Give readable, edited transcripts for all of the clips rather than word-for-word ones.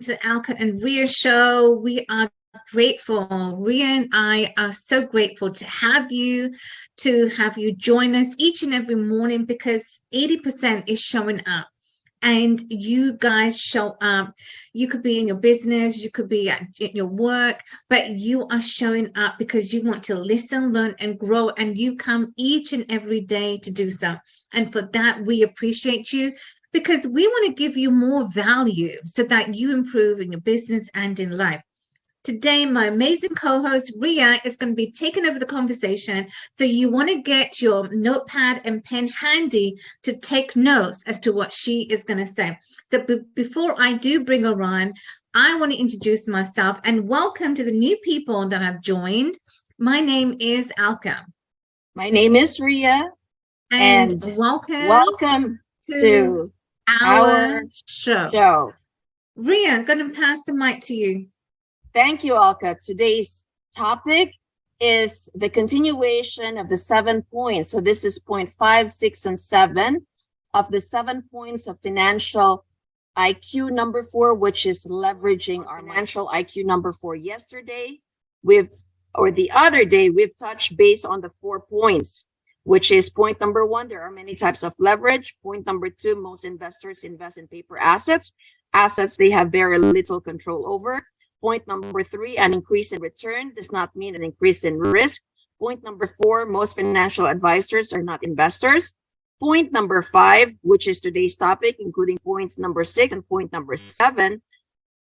to the 𝗥𝗵𝗲 show. We are grateful. Ria and I are so grateful to have you join us each and every morning, because 80% is showing up. And you guys show up. You could be in your business, you could be at your work, but you are showing up because you want to listen, learn, and grow, and you come each and every day to do so. And for that, we appreciate you, because we want to give you more value so that you improve in your business and in life. Today, my amazing co-host, Ria, is going to be taking over the conversation. So you want to get your notepad and pen handy to take notes as to what she is going to say. So before I do bring her on, I want to introduce myself and welcome to the new people that have joined. My name is 𝗥𝗵𝗲. My name is Ria. And welcome to our show. Ria, I'm going to pass the mic to you. Thank you, 𝗥𝗵𝗲. Today's topic is the continuation of the 7 points. So this is point 5, 6, and 7 of the 7 points of financial IQ number 4, which is leveraging our financial IQ number 4. Yesterday, the other day, we've touched base on the 4 points, which is point number 1, there are many types of leverage. Point number 2, most investors invest in paper assets they have very little control over. Point number 3, an increase in return does not mean an increase in risk. Point number 4, most financial advisors are not investors. Point number 5, which is today's topic, including points number 6 and point number 7.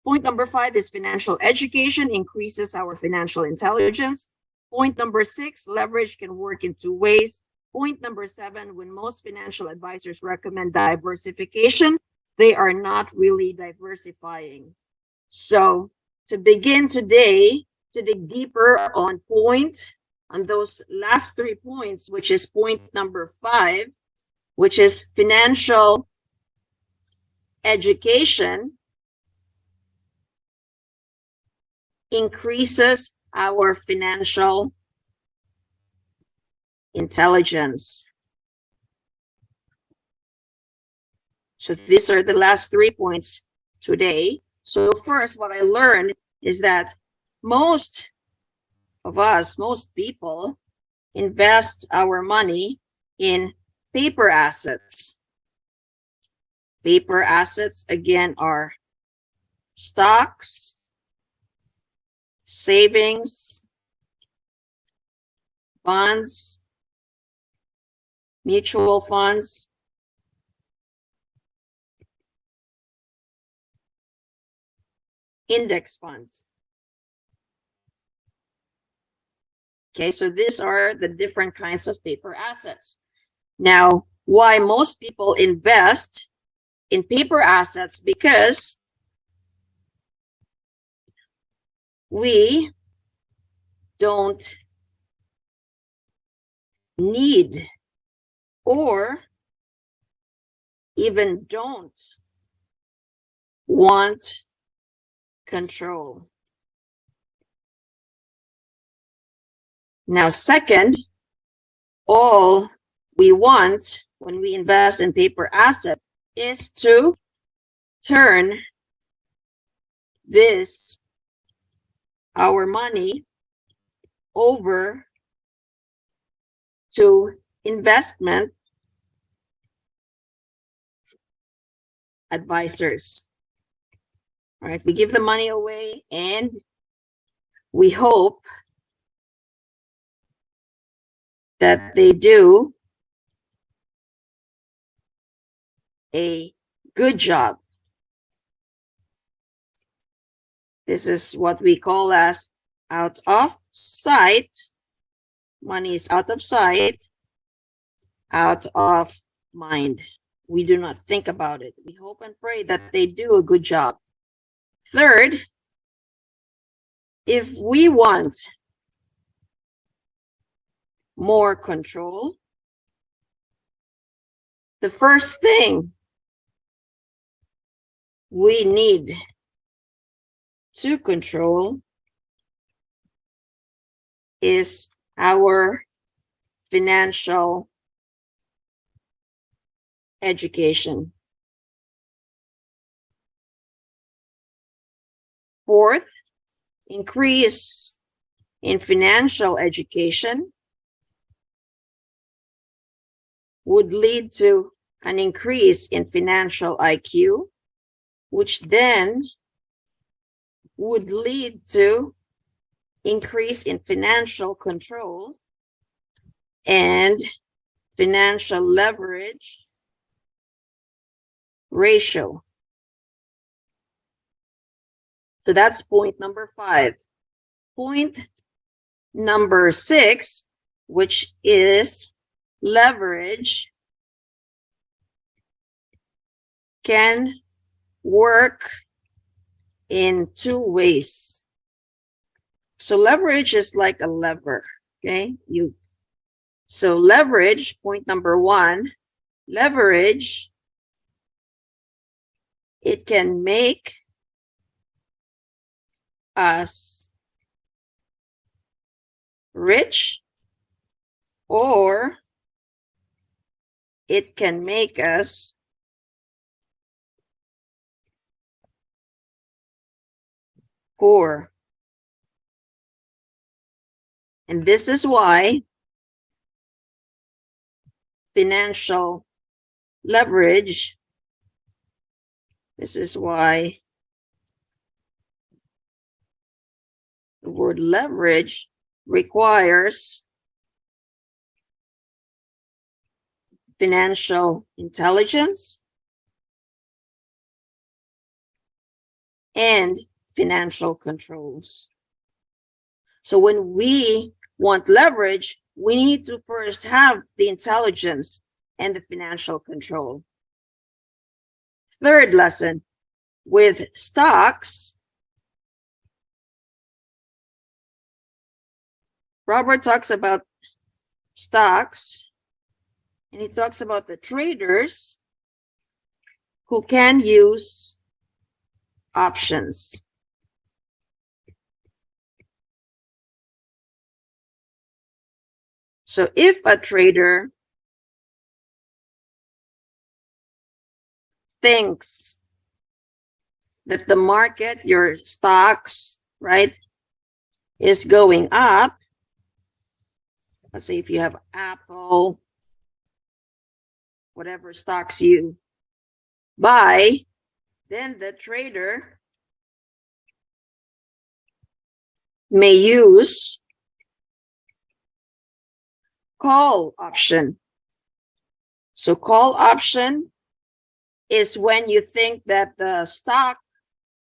Point number 5 is financial education increases our financial intelligence. Point number 6, leverage can work in 2 ways. Point number 7, when most financial advisors recommend diversification, they are not really diversifying. So to begin today, to dig deeper on those last 3 points, which is point number 5, which is financial education increases our financial intelligence. So these are the last 3 points today. So first, what I learned is that most people invest our money in paper assets. Paper assets, again, are stocks, savings, bonds, mutual funds, index funds. Okay, so these are the different kinds of paper assets. Now, why most people invest in paper assets? Because we don't need or even don't want control. Now, second, all we want when we invest in paper assets is to turn our money over to investment advisors. All right, we give the money away and we hope that they do a good job. This is what we call as out of sight. Money is out of sight, out of mind. We do not think about it. We hope and pray that they do a good job. Third, if we want more control, the first thing we need to control is our financial education. Fourth, increase in financial education would lead to an increase in financial IQ, which then would lead to increase in financial control and financial leverage ratio. So that's point number 5. Point number 6, which is leverage, can work in 2 ways. So leverage is like a lever, okay? So leverage, point number 1, leverage, it can make us rich, or it can make us poor. And this is why financial leverage, this is why the word leverage requires financial intelligence and financial controls. So when we want leverage, we need to first have the intelligence and the financial control. Third lesson, with stocks, Robert talks about stocks, and he talks about the traders who can use options. So if a trader thinks that the market, your stocks, right, is going up, let's say if you have Apple, whatever stocks you buy, then the trader may use call option. So call option is when you think that the stock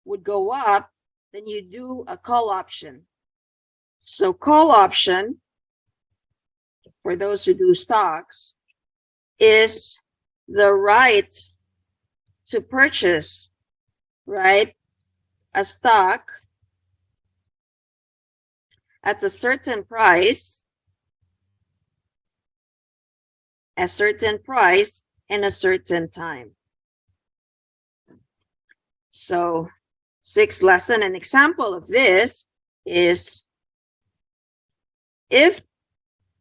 would go up, then you do a call option. So call option, for those who do stocks, is the right to purchase, right, a stock at a certain price, and a certain time. So 6th lesson, an example of this is if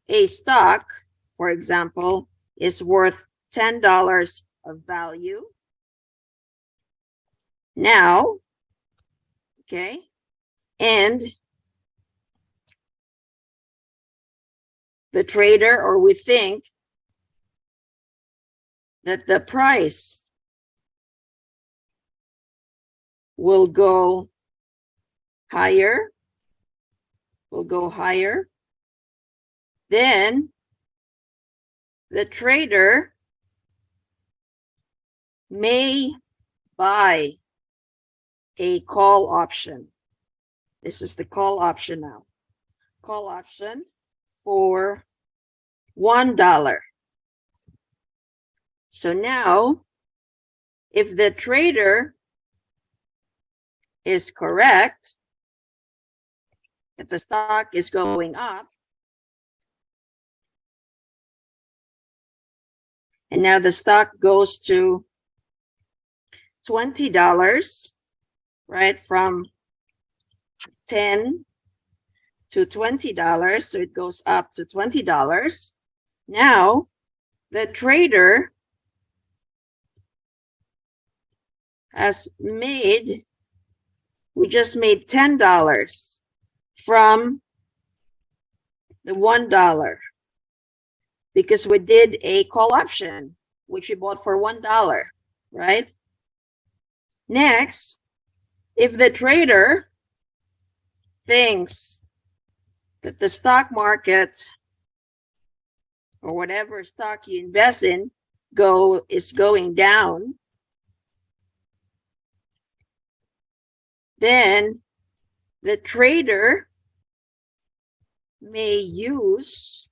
a stock, for example, is worth $10 of value now, okay, and the trader, or we think that the price will go higher, then the trader may buy a call option. This is the call option now. Call option for $1. So now, if the trader is correct, if the stock is going up, and now the stock goes to $20, right, from 10 to $20, so it goes up to $20. Now, the trader has made we just made $10 from the $1 because we did a call option, which we bought for $1, right? Next, if the trader thinks that the stock market or whatever stock you invest in is going down, then the trader may use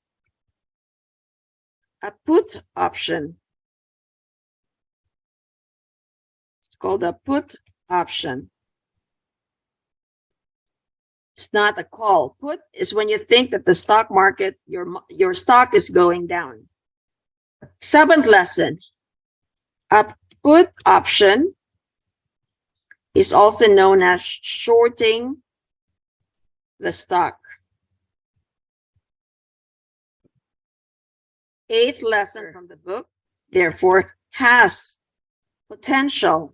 a put option. It's called a put option. It's not a call. Put is when you think that the stock market, your stock is going down. 7th lesson, a put option is also known as shorting the stock. 8th lesson from the book, therefore, has potential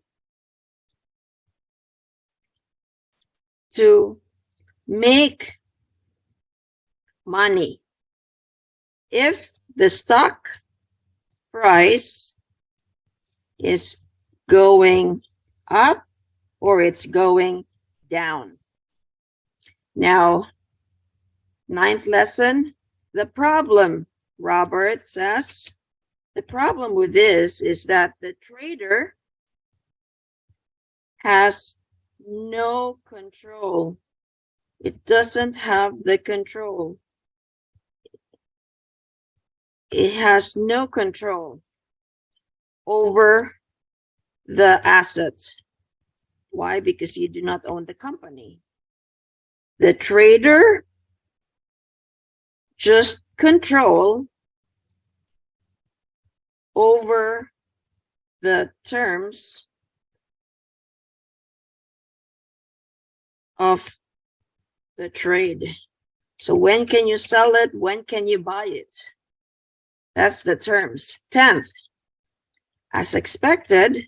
to make money if the stock price is going up or it's going down. Now, 9th lesson, the problem, Robert says, the problem with this is that the trader has no control. It doesn't have the control. It has no control over the assets. Why? Because you do not own the company. The trader just control over the terms of the trade. So when can you sell it? When can you buy it? That's the terms. 10th, as expected,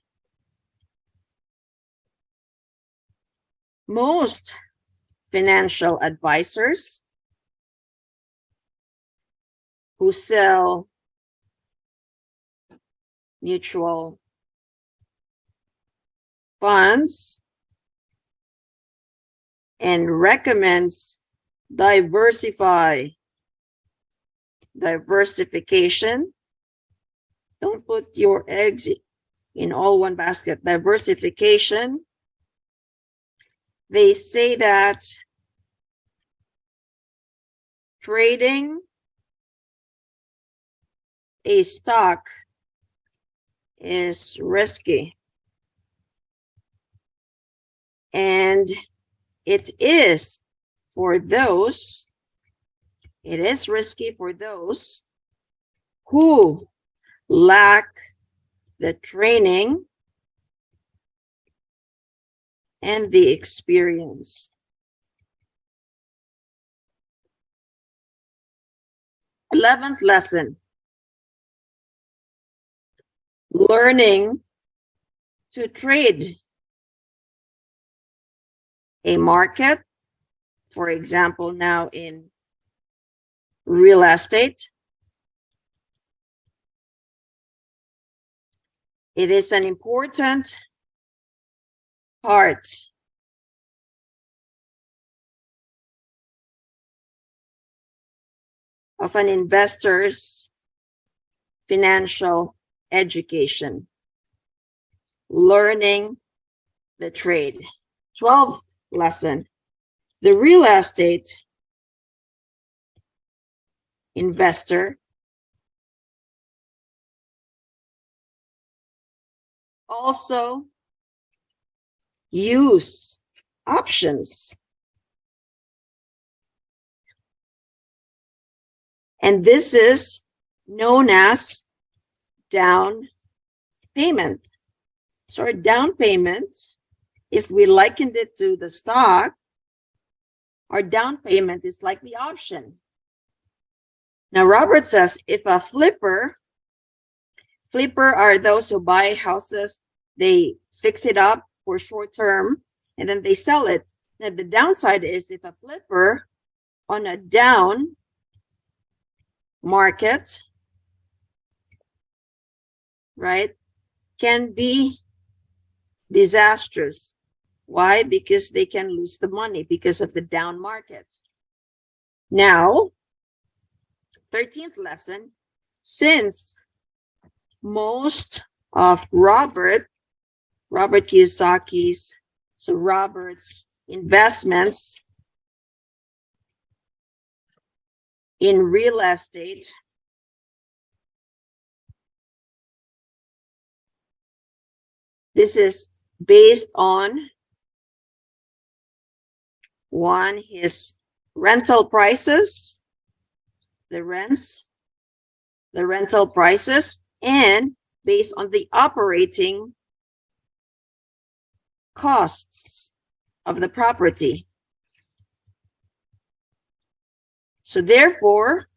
most financial advisors who sell mutual funds and recommends diversification. Don't put your eggs in all one basket. Diversification. They say that trading a stock is risky. And it is risky for those who lack the training and the experience. 11th lesson, learning to trade a market, for example, now in real estate. It is an important part of an investor's financial education, learning the trade. 12th lesson, the real estate investor also use options. And this is known as down payment. So our down payment, if we likened it to the stock, our down payment is like the option. Now, Robert says if a flipper are those who buy houses, they fix it up for short term, and then they sell it. Now, the downside is if a flipper on a down market, right, can be disastrous. Why? Because they can lose the money because of the down market. Now, 13th lesson, since most of Robert Kiyosaki's, so Robert's investments in real estate this is based on one, his rental prices, the rental prices, and based on the operating costs of the property. So therefore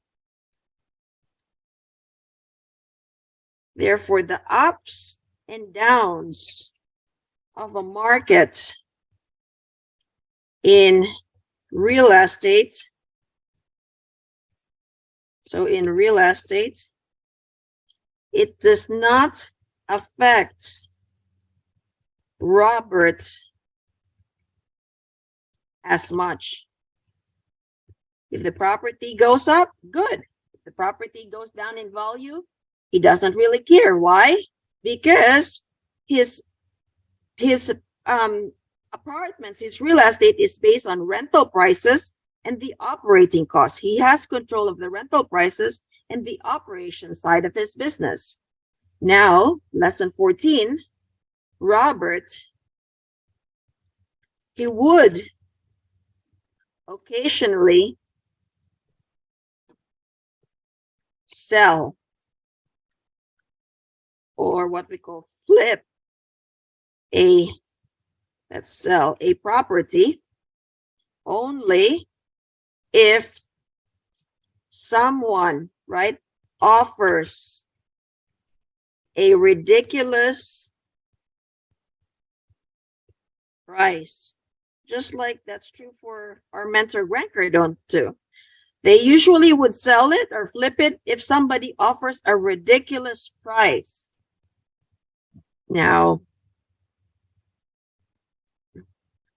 the ups and downs of a market in real estate, so in real estate, it does not affect Robert as much. If the property goes up, good. If the property goes down in value, he doesn't really care. Why? Because his apartments, his real estate is based on rental prices and the operating costs. He has control of the rental prices and the operation side of his business. Now, lesson 14, Robert, he would occasionally sell, or what we call flip, sell a property only if someone, right, offers a ridiculous price. Just like that's true for our mentor Grant Cardone too. They usually would sell it or flip it if somebody offers a ridiculous price. Now,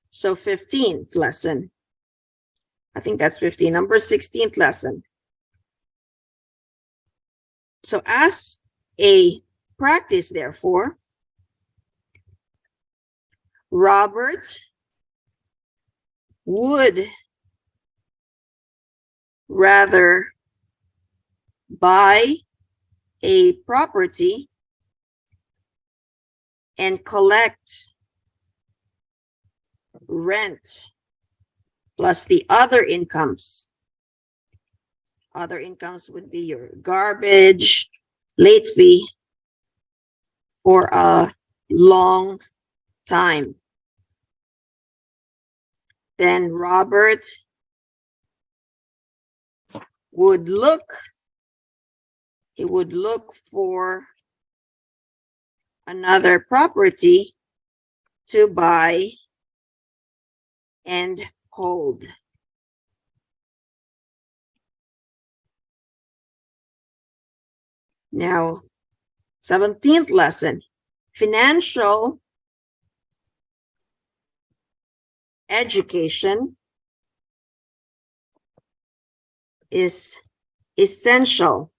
so 15th lesson. I think that's 15. Number 16th lesson. So as a practice, therefore, Robert would rather buy a property and collect rent plus the other incomes. Other incomes would be your garbage, late fee for a long time. Then Robert would look for another property to buy and hold. Now, 17th lesson, financial education is essential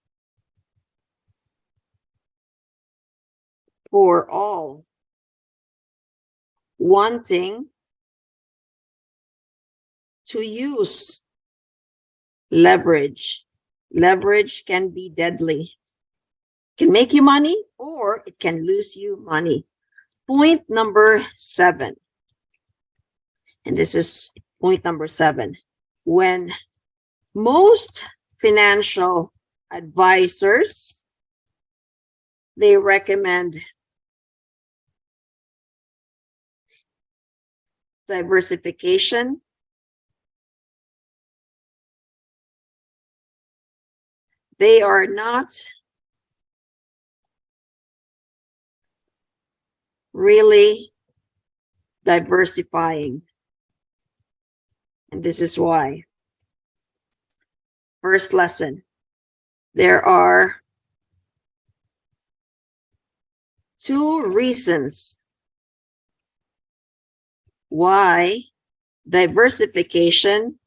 for all wanting to use leverage. Leverage can be deadly. It can make you money or it can lose you money. Point number 7. And this is point number 7. When most financial advisors, they recommend diversification, they are not really diversifying. And this is why. First lesson. There are 2 reasons why diversification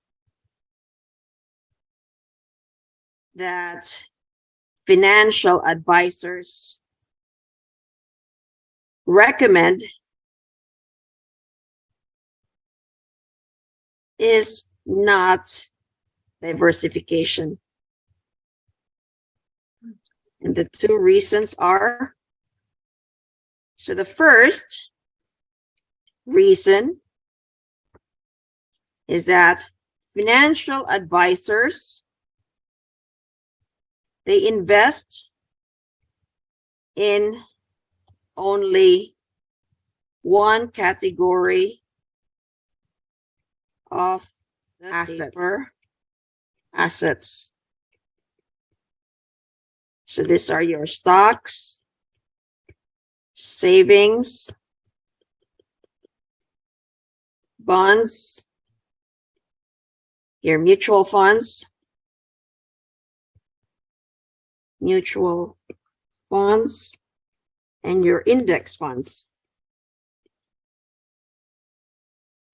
that financial advisors recommend is not diversification. And the 2 reasons are, so the first reason is that financial advisors, they invest in only one category of assets. So these are your stocks, savings, bonds, your mutual funds, and your index funds.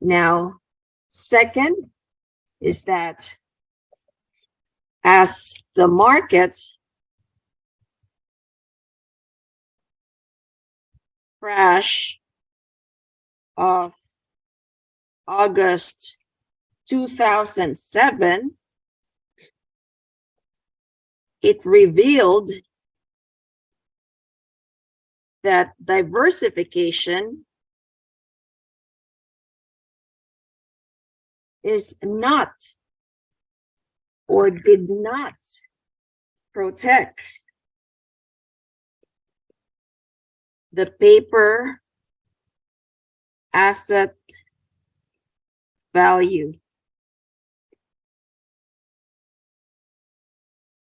Now, second is that as the market crash of August 2007, it revealed that diversification is not or did not protect the paper asset value.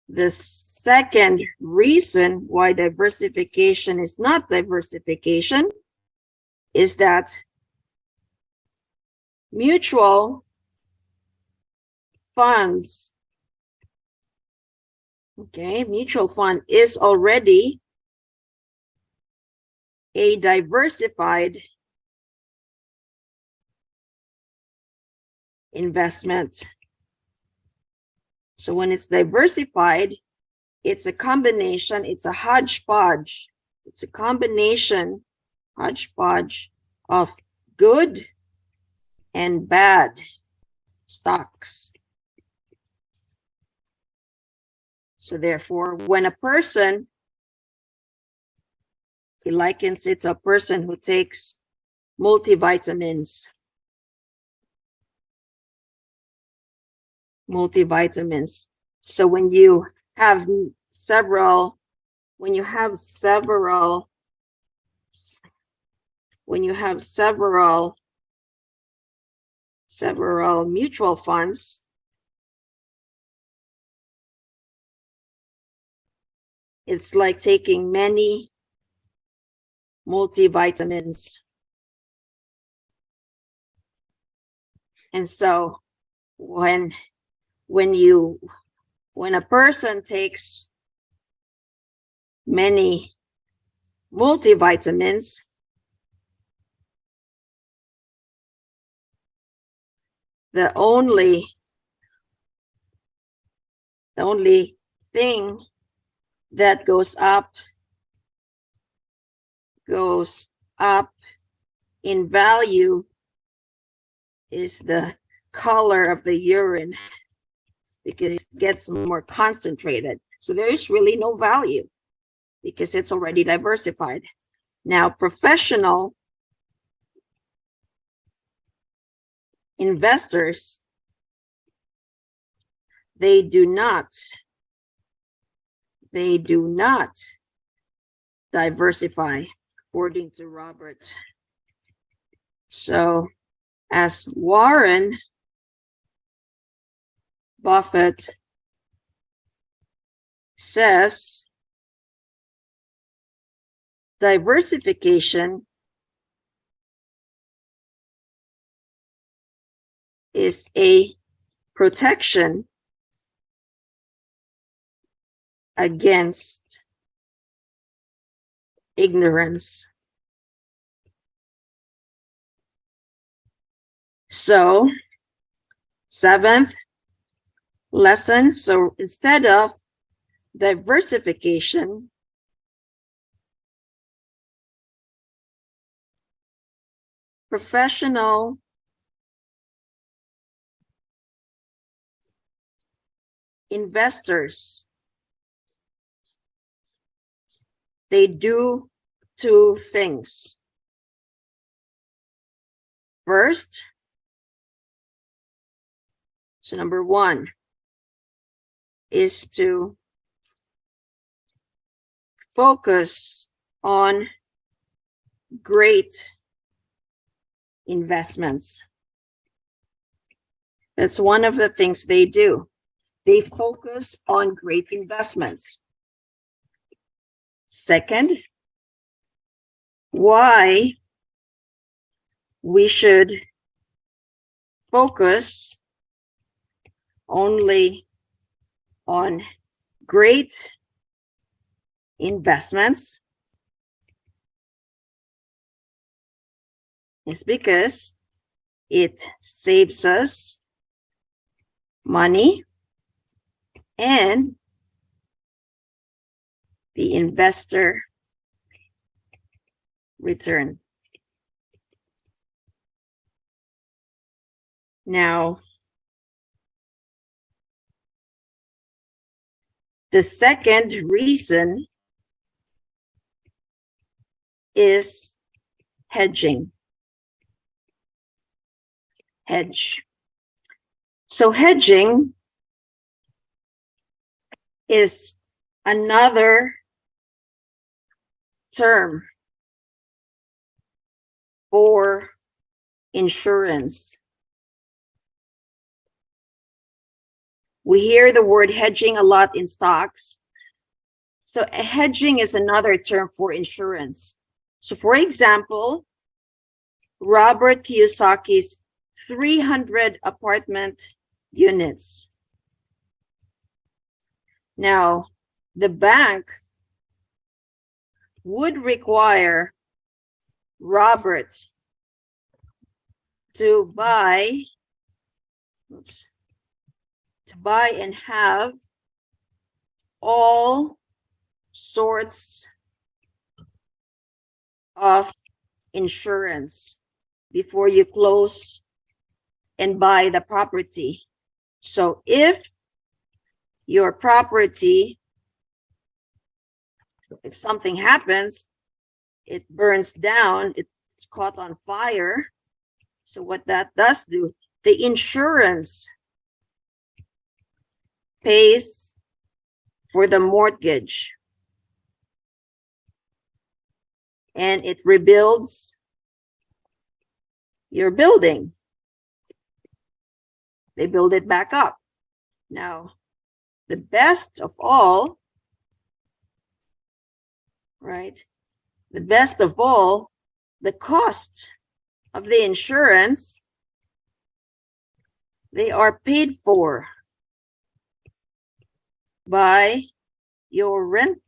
The second reason why diversification is not diversification is that mutual funds, mutual fund is already a diversified investment. So when it's diversified, it's a combination, it's a hodgepodge. It's a combination, hodgepodge of good and bad stocks. So therefore, when a person, he likens it to a person who takes multivitamins. So when you have several mutual funds, it's like taking many multivitamins. And so when a person takes many multivitamins, the only thing that goes up in value is the color of the urine, because it gets more concentrated. So there is really no value because it's already diversified. Now, professional investors, they do not diversify, according to Robert. So as Warren Buffett says, diversification is a protection against ignorance. So, seventh lesson, so instead of diversification, professional investors, they do two things. First, so number one is to focus on great investments. That's one of the things they do. They focus on great investments. Second, why we should focus only on great investments is because it saves us money and the investor return. Now, the second reason is hedging. Hedge. So hedging is another term for insurance. We hear the word hedging a lot in stocks. So hedging is another term for insurance. So for example, Robert Kiyosaki's 300 apartment units. Now, the bank would require Robert to buy and have all sorts of insurance before you close and buy the property. So if your property, if something happens, it burns down, it's caught on fire. So what that does do, the insurance pays for the mortgage and it rebuilds your building. They build it back up. Now, the best of all, right? The best of all, the cost of the insurance, they are paid for by your rent.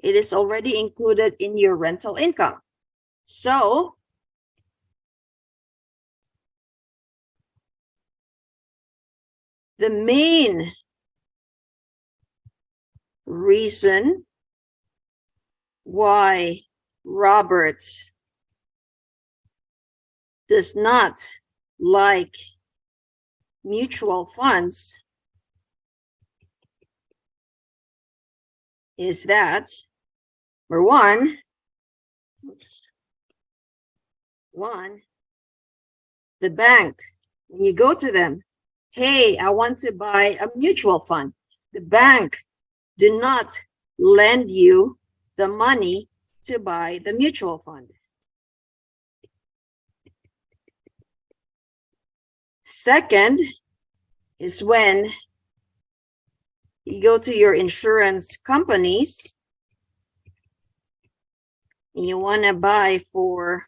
It is already included in your rental income. So, the main reason why Robert does not like mutual funds is that, for one, the bank, when you go to them, hey, I want to buy a mutual fund, the bank do not lend you the money to buy the mutual fund. Second is when you go to your insurance companies and you want to buy for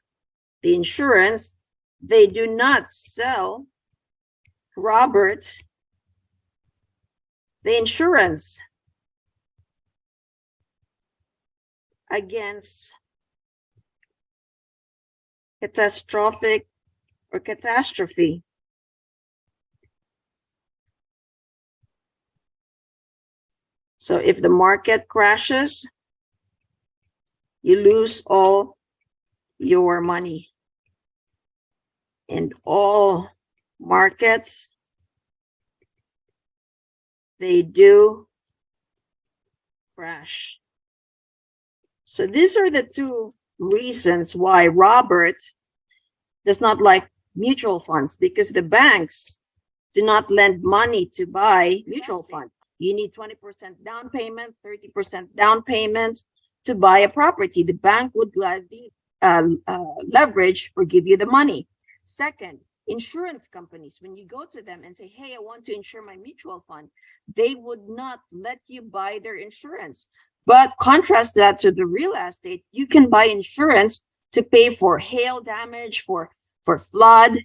the insurance, they do not sell Robert the insurance against catastrophic or catastrophe. So if the market crashes, you lose all your money. And all markets, they do crash. So these are the two reasons why Robert does not like mutual funds, because the banks do not lend money to buy mutual fund. You need 20% down payment, 30% down payment to buy a property. The bank would gladly leverage or give you the money. Second, insurance companies, when you go to them and say, hey, I want to insure my mutual fund, they would not let you buy their insurance. But contrast that to the real estate, you can buy insurance to pay for hail damage, for flood.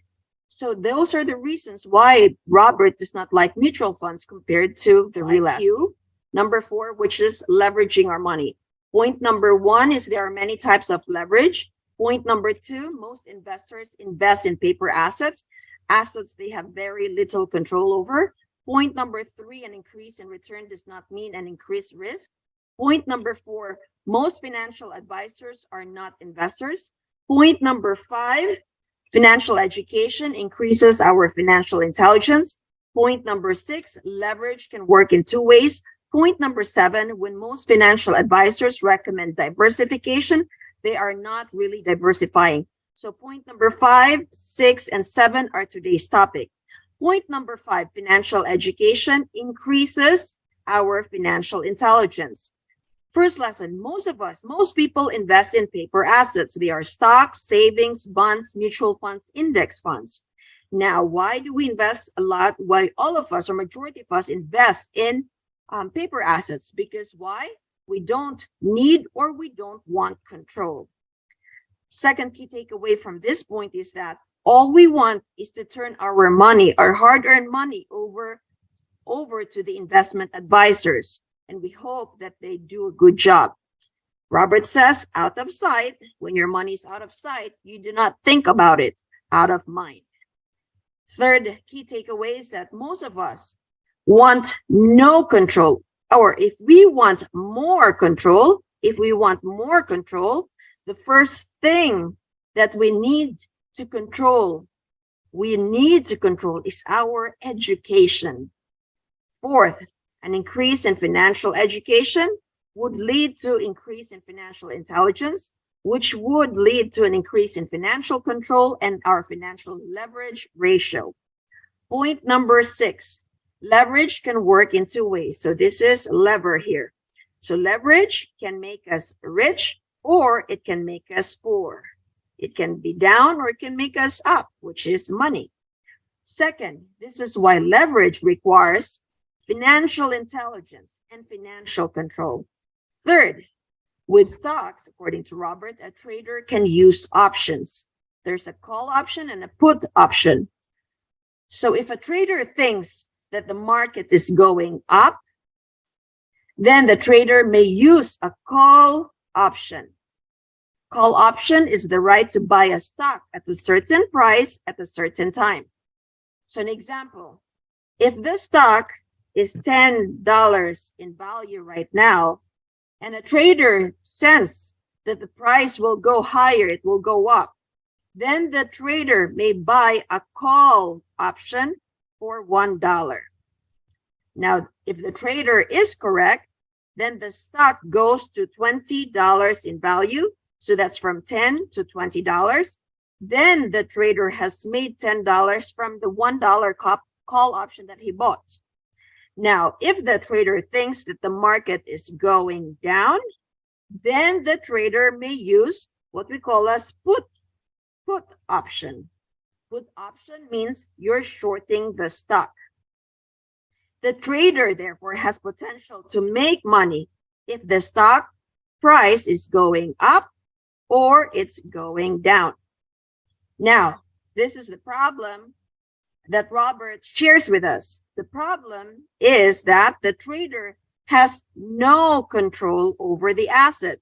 So those are the reasons why Robert does not like mutual funds compared to the real estate. Number 4, which is leveraging our money. Point number 1 is there are many types of leverage. Point number 2, most investors invest in paper assets they have very little control over. Point number 3, an increase in return does not mean an increased risk. Point number 4, most financial advisors are not investors. Point number 5, financial education increases our financial intelligence. Point number 6, leverage can work in 2 ways. Point number 7, when most financial advisors recommend diversification, they are not really diversifying. So point number 5, 6, and 7 are today's topic. Point number 5, financial education increases our financial intelligence. First lesson, most people invest in paper assets. They are stocks, savings, bonds, mutual funds, index funds. Now, why do we invest a lot? Why all of us or majority of us invest in paper assets? Because why? We don't need or we don't want control. Second key takeaway from this point is that all we want is to turn our money, our hard-earned money, over to the investment advisors. And we hope that they do a good job. Robert says, out of sight. When your money is out of sight, you do not think about it. Out of mind. Third key takeaway is that most of us want no control. Or if we want more control, the first thing that we need to control is our education. Fourth, an increase in financial education would lead to increase in financial intelligence, which would lead to an increase in financial control and our financial leverage ratio. Point number 6, leverage can work in 2 ways. So this is lever here. So leverage can make us rich or it can make us poor. It can be down or it can make us up, which is money. Second, this is why leverage requires financial intelligence and financial control. Third, with stocks, according to Robert, a trader can use options. There's a call option and a put option. So if a trader thinks that the market is going up, then the trader may use a call option. Call option is the right to buy a stock at a certain price at a certain time. So an example, if the stock is $10 in value right now, and a trader senses that the price will go higher, it will go up, then the trader may buy a call option for $1. Now, if the trader is correct, then the stock goes to $20 in value. So that's from $10 to $20. Then the trader has made $10 from the $1 call option that he bought. Now, if the trader thinks that the market is going down, then the trader may use what we call as put option. Put option means you're shorting the stock. The trader, therefore, has potential to make money if the stock price is going up or it's going down. Now, this is the problem that Robert shares with us. The problem is that the trader has no control over the asset.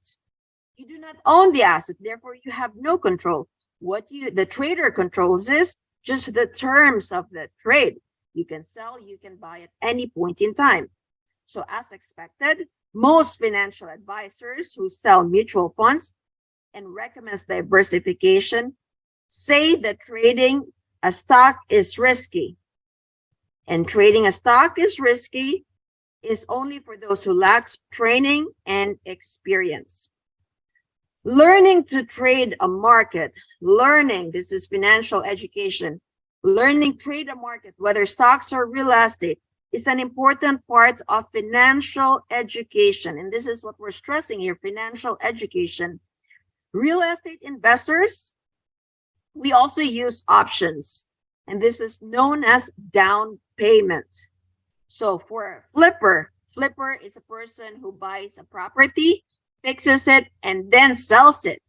You do not own the asset, therefore you have no control. What the trader controls is just the terms of the trade. You can sell, you can buy at any point in time. So as expected, most financial advisors who sell mutual funds and recommends diversification say that trading a stock is risky. And trading a stock is risky is only for those who lack training and experience. Learning to trade a market, this is financial education, learning trade a market, whether stocks or real estate, is an important part of financial education. And this is what we're stressing here, financial education. Real estate investors, we also use options, and this is known as down payment. So for a flipper is a person who buys a property, fixes it, and then sells it.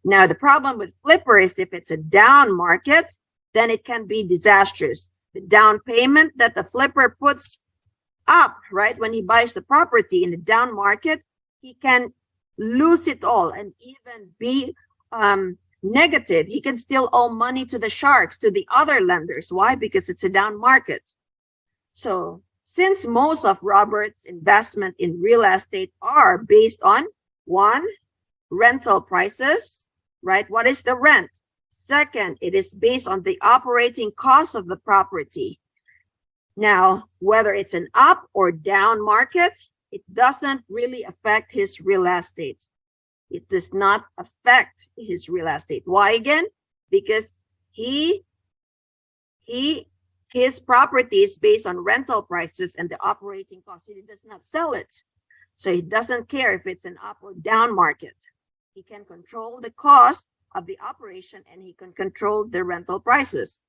Now, the problem with flipper is if it's a down market, then it can be disastrous. The down payment that the flipper puts up, right, when he buys the property in the down market, he can lose it all and even be negative. He can still owe money to the sharks, to the other lenders. Why? Because it's a down market. So since most of Robert's investment in real estate are based on, one, rental prices, right? What is the rent? Second, it is based on the operating cost of the property. Now, whether it's an up or down market, it doesn't really affect his real estate. It does not affect his real estate. Why again? Because his property is based on rental prices and the operating cost. He does not sell it. So he doesn't care if it's an up or down market. He can control the cost of the operation and he can control the rental prices.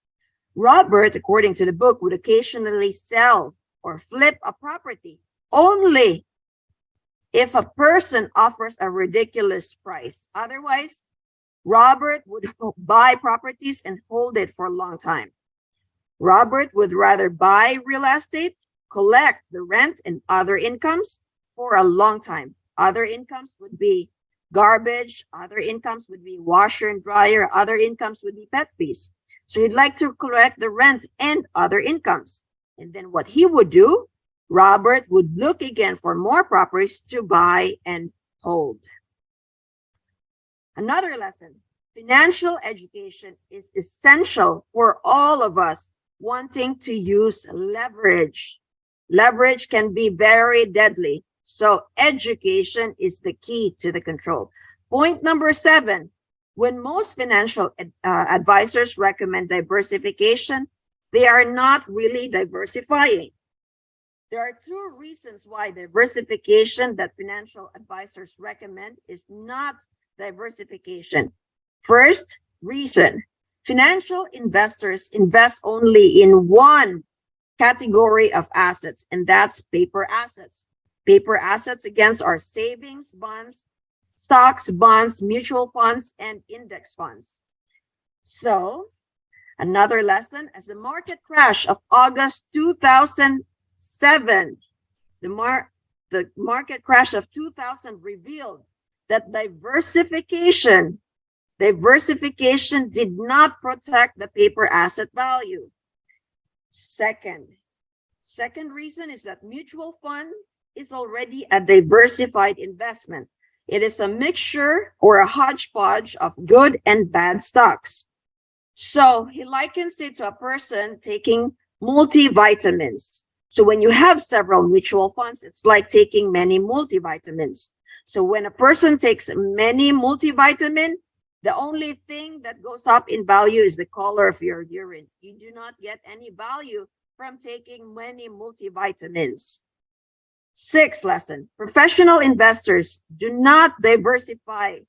Robert, according to the book, would occasionally sell or flip a property only if a person offers a ridiculous price. Otherwise, Robert would buy properties and hold it for a long time. Robert would rather buy real estate, collect the rent and other incomes for a long time. Other incomes would be garbage, other incomes would be washer and dryer, other incomes would be pet fees. So he'd like to collect the rent and other incomes. And then what he would do, Robert would look again for more properties to buy and hold. Another lesson, financial education is essential for all of us wanting to use leverage. Leverage can be very deadly. So education is the key to the control. Point number 7, when most financial advisors recommend diversification, they are not really diversifying. There are 2 reasons why diversification that financial advisors recommend is not diversification. First reason, financial investors invest only in one category of assets, and that's paper assets. Paper assets against our savings bonds, stocks, bonds, mutual funds, and index funds. So, another lesson, as the market crash of August 2007, the market crash of 2000 revealed that diversification did not protect the paper asset value. Second reason is that mutual fund is already a diversified investment. It is a mixture or a hodgepodge of good and bad stocks. So he likens it to a person taking multivitamins. So when you have several mutual funds, it's like taking many multivitamins. So when a person takes many multivitamin, the only thing that goes up in value is the color of your urine. You do not get any value from taking many multivitamins. 6th lesson, professional investors do not diversify.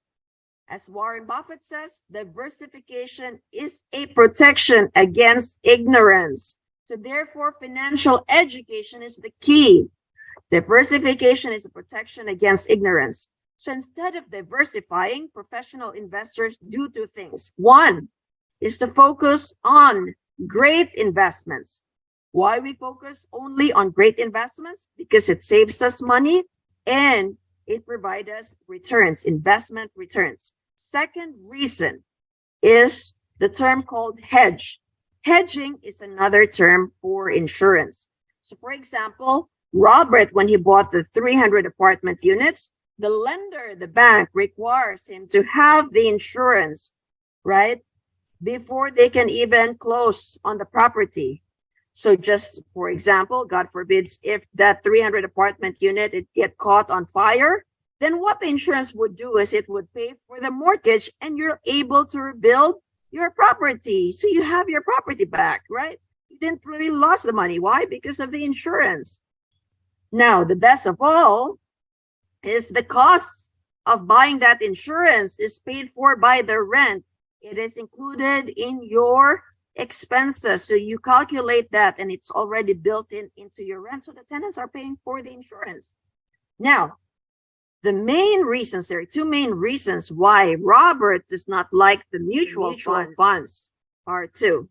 As Warren Buffett says, diversification is a protection against ignorance. So therefore, financial education is the key. Diversification is a protection against ignorance. So instead of diversifying, professional investors do 2 things. 1, is to focus on great investments. Why we focus only on great investments? Because it saves us money and it provides us returns, investment returns. Second reason is the term called hedge. Hedging is another term for insurance. So for example, Robert, when he bought the 300 apartment units, the lender, the bank, requires him to have the insurance, right, before they can even close on the property. So just for example, God forbids, if that 300 apartment unit it get caught on fire, then what the insurance would do is it would pay for the mortgage and you're able to rebuild your property. So you have your property back, right? You didn't really lose the money. Why? Because of the insurance. Now, the best of all is the cost of buying that insurance is paid for by the rent. It is included in your expenses. So you calculate that and it's already built into your rent. So the tenants are paying for the insurance. Now, the main reasons, there are two main reasons why Robert does not like the mutual funds are two.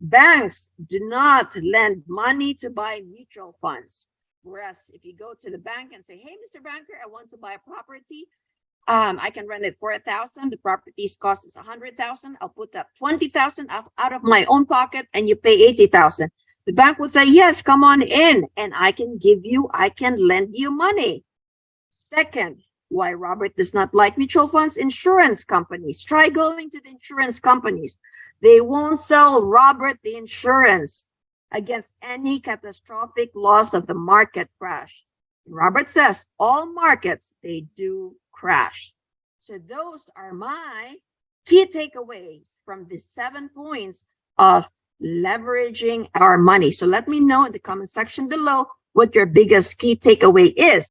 Banks do not lend money to buy mutual funds. Whereas if you go to the bank and say, hey, Mr. Banker, I want to buy a property. I can rent it for $1,000. The property's cost is $100,000. I'll put that $20,000 out of my own pocket and you pay $80,000. The bank would say, yes, come on in and I can lend you money. Second, why Robert does not like mutual funds, insurance companies. Try going to the insurance companies. They won't sell Robert the insurance against any catastrophic loss of the market crash. Robert says all markets, they do crash. So those are my key takeaways from the 7 points of leveraging our money. So let me know in the comment section below what your biggest key takeaway is.